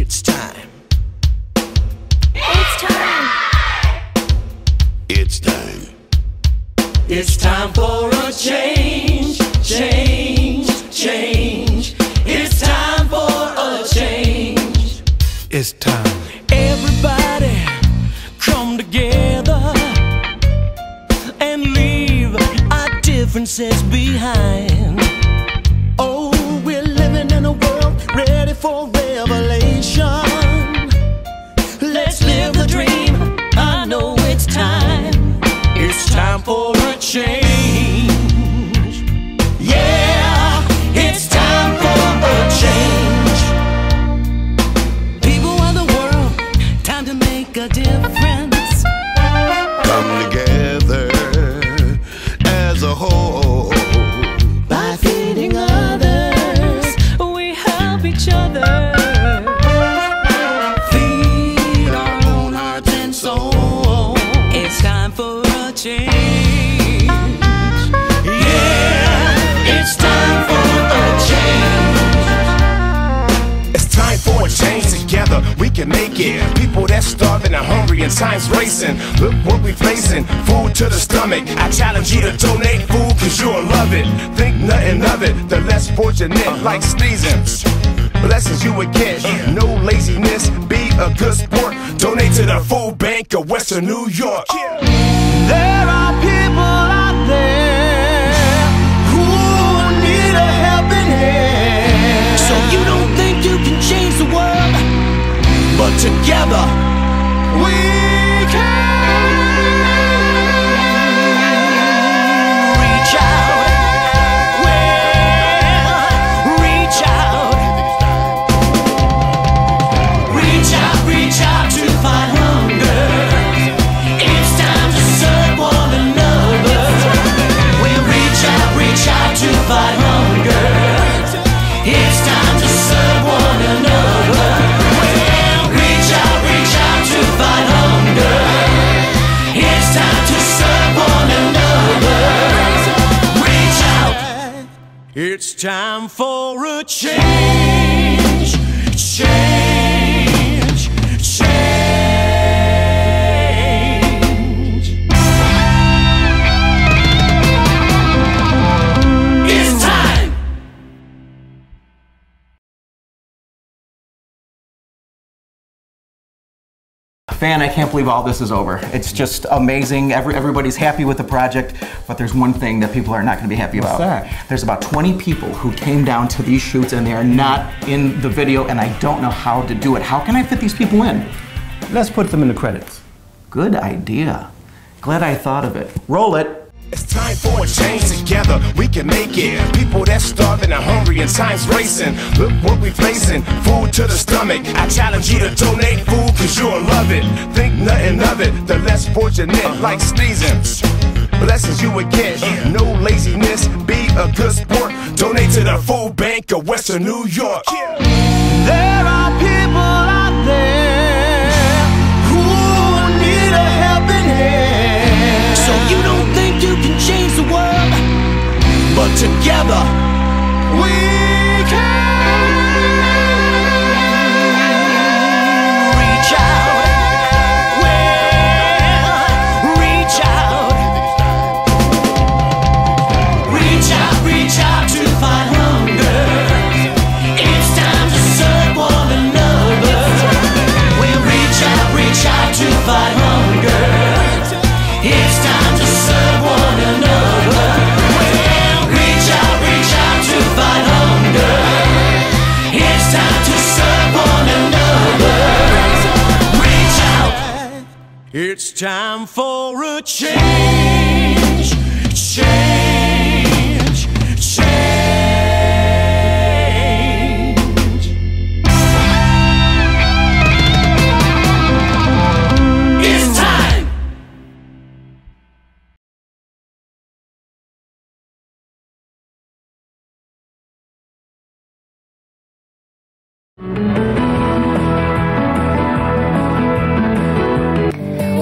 It's time. It's time. It's time. It's time for a change, change, change. It's time for a change. It's time. Everybody come together and leave our differences behind. Oh, we're living in a world ready for revelation. Let's live the dream. I know it's time. It's time for a change. Yeah, it's time for a change. People of the world, time to make a difference. Come together as a whole. By feeding others, we help each other. Feed our own hearts and souls. It's time for a change. Yeah, it's time for a change. It's time for a change. Together we can make it. People that's starving and hungry and time's racing. Look what we facing, food to the stomach. I challenge you to donate food cause you'll love it. Think nothing of it, the less fortunate like sneezing. Blessings you would get, no laziness, be a good sport. Donate to the Food Bank of Western New York. There are people out there who need a helping hand. So you don't think you can change the world, But together we can. reach out. Well, reach out. Reach out to fight hunger. It's time to serve one another. Well, reach out to fight hunger. It's time to serve one another. Well, reach out to fight hunger. It's time to serve one another. Reach out. It's time for a change, change, change. It's time. Fan, I can't believe all this is over. It's just amazing. Everybody's happy with the project, but there's one thing that people are not going to be happy about. What's that? There's about 20 people who came down to these shoots and they are not in the video, and I don't know how to do it. How can I fit these people in? Let's put them in the credits. Good idea. Glad I thought of it. Roll it. It's time for a change. Together we can make it. People that's starving and hungry and time's racing. Look what we facing, food to the stomach. I challenge you to donate food cause you'll love it. Think nothing of it, the less fortunate like sneezing. Blessings you would get, no laziness, be a good sport. Donate to the Food Bank of Western New York. There are people out there who need a helping hand. So you don't think you can change the world, But together we can. reach out. Well, reach out. Reach out to fight hunger. It's time to serve one another. Well, reach out to fight hunger. It's time to serve one another. Well, reach out to fight hunger. It's time to serve one another. Reach out. It's time for a change, change, change. It's time.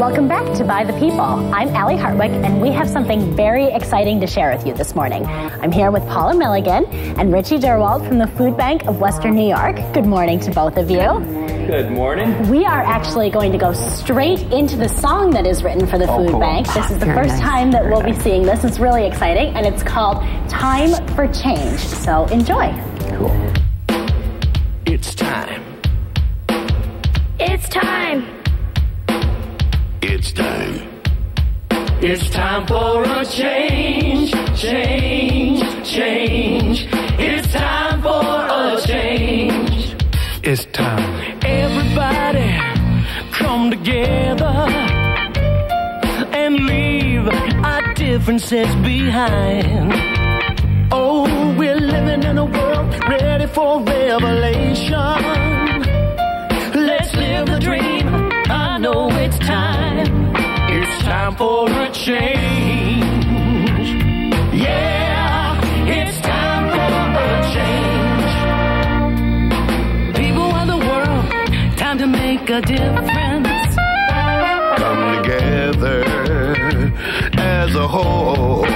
Welcome back to to By the People. I'm Allie Hartwick, and we have something very exciting to share with you this morning. I'm here with Paula Milligan and Richie Derwald from the Food Bank of Western New York. Good morning to both of you. Good morning. We are actually going to go straight into the song that is written for the Food cool. Bank. This is the first time that we'll be seeing this. It's really exciting, and it's called Time for Change. So enjoy. Cool. It's time. It's time. It's time. It's time for a change, change, change. It's time for a change. It's time. Everybody come together and leave our differences behind. Oh, we're living in a world ready for revelation. Let's live the dream. I know it's time. It's time for a change. Yeah, it's time for a change. People of the world, time to make a difference. Come together as a whole.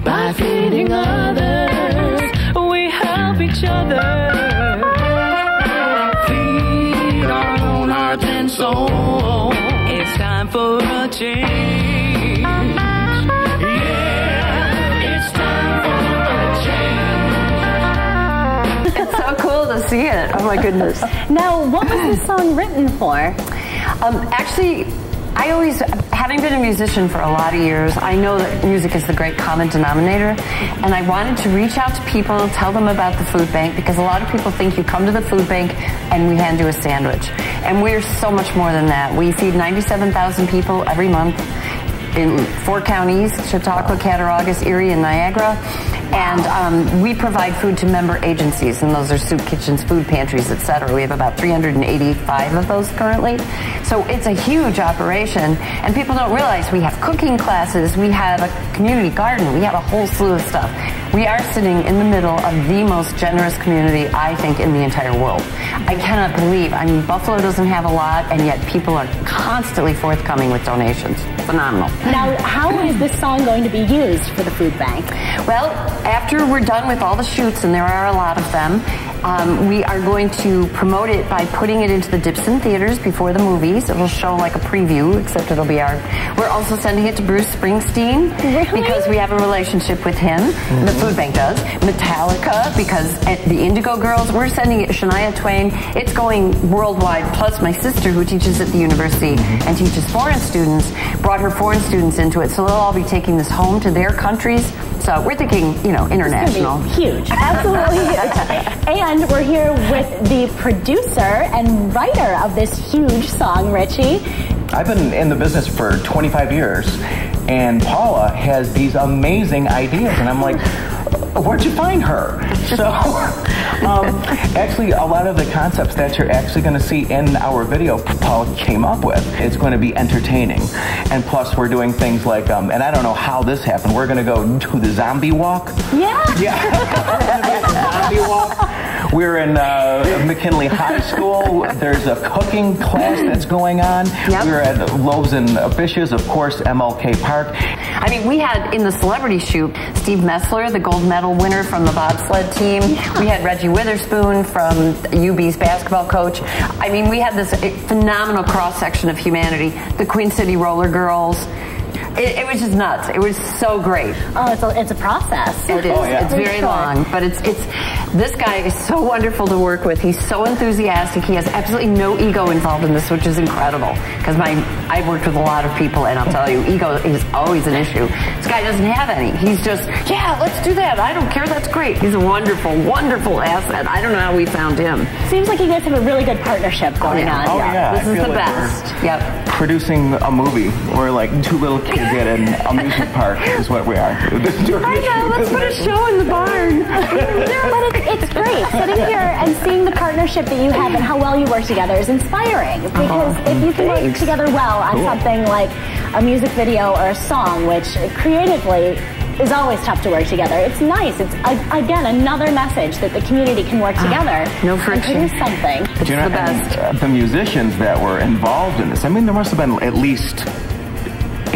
By feeding others, we help each other. Feed our own hearts and souls. It's time for a change. Yeah, it's time for a change. It's so cool to see it. Oh my goodness. Now, what was this song written for? Actually, I always, having been a musician for a lot of years, I know that music is the great common denominator, and I wanted to reach out to people, tell them about the food bank, because a lot of people think you come to the food bank and we hand you a sandwich. And we're so much more than that. We feed 97,000 people every month in 4 counties, Chautauqua, Cattaraugus, Erie, and Niagara. And we provide food to member agencies, and those are soup kitchens, food pantries, etc. We have about 385 of those currently. So it's a huge operation, and people don't realize we have cooking classes, we have a community garden, we have a whole slew of stuff. We are sitting in the middle of the most generous community, I think, in the entire world. I cannot believe, I mean, Buffalo doesn't have a lot, and yet people are constantly forthcoming with donations. Phenomenal. Now, how is this song going to be used for the food bank? Well, after we're done with all the shoots, and there are a lot of them, we are going to promote it by putting it into the Dipson theaters before the movies. It'll show like a preview, except it'll be our... We're also sending it to Bruce Springsteen, really? Because we have a relationship with him. Mm-hmm. The food bank does. Metallica, because the Indigo Girls. We're sending it to Shania Twain. It's going worldwide. Plus my sister, who teaches at the university and teaches foreign students, brought her foreign students into it. So they'll all be taking this home to their countries. So we're thinking, you know, international. It's gonna be huge. Absolutely huge. And we're here with the producer and writer of this huge song, Richie. I've been in the business for 25 years, and Paula has these amazing ideas, and I'm like, where'd you find her? So, actually, a lot of the concepts that you're actually going to see in our video, Paula came up with. It's going to be entertaining, and plus we're doing things like, and I don't know how this happened, we're going to go to the zombie walk. Yeah. Yeah. Zombie walk. We're in McKinley High School. There's a cooking class that's going on. Yep. We're at Loaves and Fishes, of course, MLK Park. I mean, we had in the celebrity shoot Steve Messler, the gold medal winner from the bobsled team. Yeah. We had Reggie Witherspoon from UB's basketball coach. I mean, we had this phenomenal cross-section of humanity. The Queen City Roller Girls. It was just nuts. It was so great. Oh, it's a process. It is. Oh, yeah. It's very long, but it's this guy is so wonderful to work with. He's so enthusiastic. He has absolutely no ego involved in this, which is incredible. Because I've worked with a lot of people, and I'll tell you, ego is always an issue. This guy doesn't have any. He's just, yeah, let's do that. I don't care. That's great. He's a wonderful, wonderful asset. I don't know how we found him. Seems like you guys have a really good partnership going on. Oh, yeah. This is the best. Yep. Producing a movie where like 2 little kids at an amusement park is what we are. I know, let's put a show in the barn. But it's great. Sitting here and seeing the partnership that you have and how well you work together is inspiring. Because if you can work together well on something like a music video or a song, which creatively is always tough to work together. It's nice. It's, again, another message that the community can work together no friction. and produce something. It's the best. The musicians that were involved in this, I mean, there must have been at least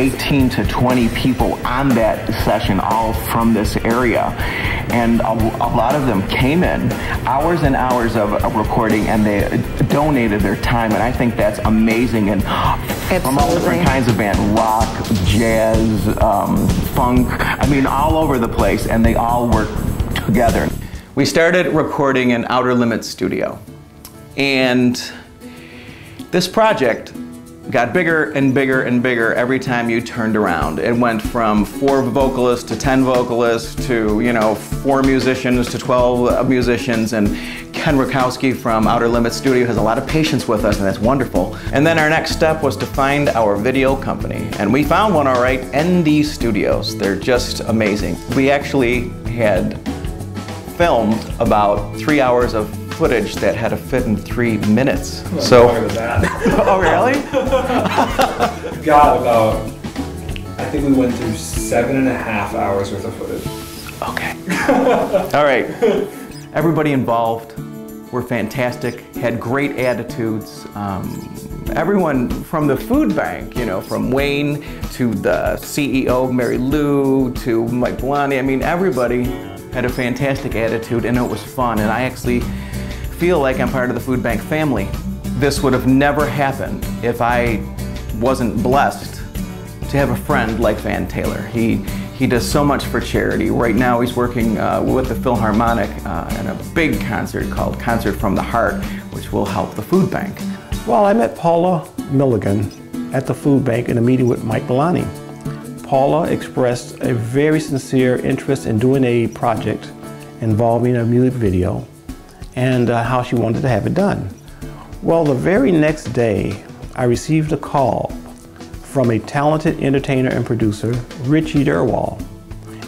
18 to 20 people on that session, all from this area. And a lot of them came in, hours and hours of recording, and they donated their time, and I think that's amazing. And from all different kinds of bands, rock, jazz, funk, I mean, all over the place, and they all work together. We started recording in Outer Limits Studio, and this project got bigger and bigger and bigger every time you turned around. It went from 4 vocalists to 10 vocalists to, you know, 4 musicians to 12 musicians, and Ken Rakowski from Outer Limits Studio has a lot of patience with us, and that's wonderful. And then our next step was to find our video company, and we found one, all right, ND Studios. They're just amazing. We actually had filmed about 3 hours of footage that had to fit in 3 minutes. Oh, so, Oh, really? Got about, I think we went through 7.5 hours worth of footage. okay. All right. Everybody involved were fantastic, had great attitudes. Everyone from the food bank, you know, from Wayne to the CEO, Mary Lou, to Mike Blondie, I mean, everybody had a fantastic attitude, and it was fun. And I actually feel like I'm part of the food bank family. This would have never happened if I wasn't blessed to have a friend like Van Taylor. He does so much for charity. Right now he's working with the Philharmonic in a big concert called Concert from the Heart, which will help the food bank. Well, I met Paula Milligan at the food bank in a meeting with Mike Bellani. Paula expressed a very sincere interest in doing a project involving a music video and how she wanted to have it done. Well, the very next day, I received a call from a talented entertainer and producer, Richie Durwal.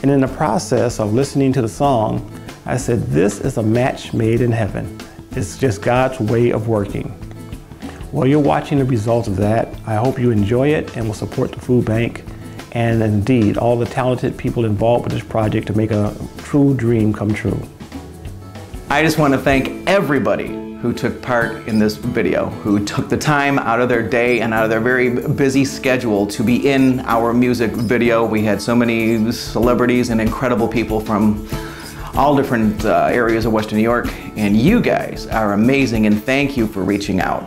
And in the process of listening to the song, I said, this is a match made in heaven. It's just God's way of working. Well, you're watching the results of that. I hope you enjoy it and will support the food bank, and indeed all the talented people involved with this project to make a true dream come true. I just want to thank everybody who took part in this video, who took the time out of their day and out of their very busy schedule to be in our music video. We had so many celebrities and incredible people from all different areas of Western New York, and you guys are amazing, and thank you for reaching out.